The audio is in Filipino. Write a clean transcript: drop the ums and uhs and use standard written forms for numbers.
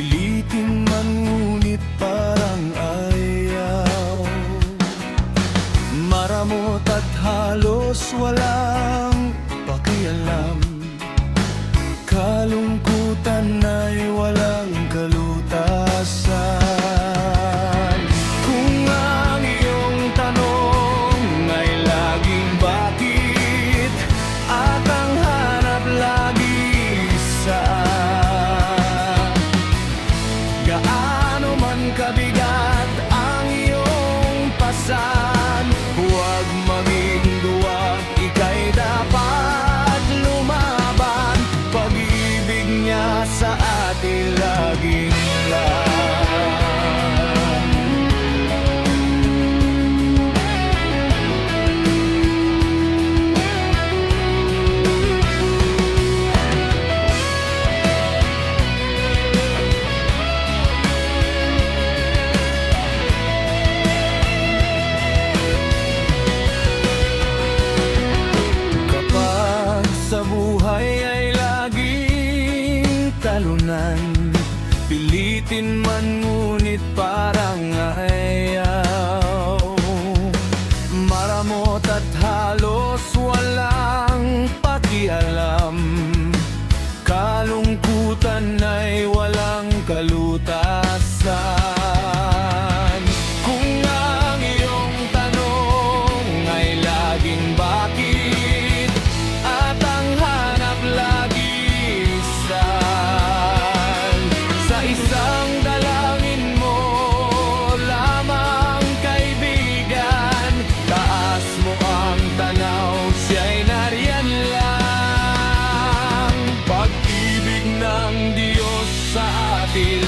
Pilitin man ngunit parang ayaw. Maramot at halos walang pakialam. Kalungkutan ay walang kalutasan. Kung ang iyong tanong ay laging bakit, at ang hanap lagi saan, gaano man kabigat ang iyong pasan, huwag maging duwag, ika'y dapat lumaban. Pag-ibig niya sa atin laging lang. Sa buhay ay laging talunan, pilitin man ngunit parang ayaw. Maramot at halos walang pakialam. Kalungkutan ay walang kalutasan. Kung ang iyong tanong ay laging bakit, at ang hanap lagi saan, sa isang dalangin mo lamang kaibigan, taas mo ang tanaw, siya'y nariyan lang. Pag-ibig ng Diyos sa atin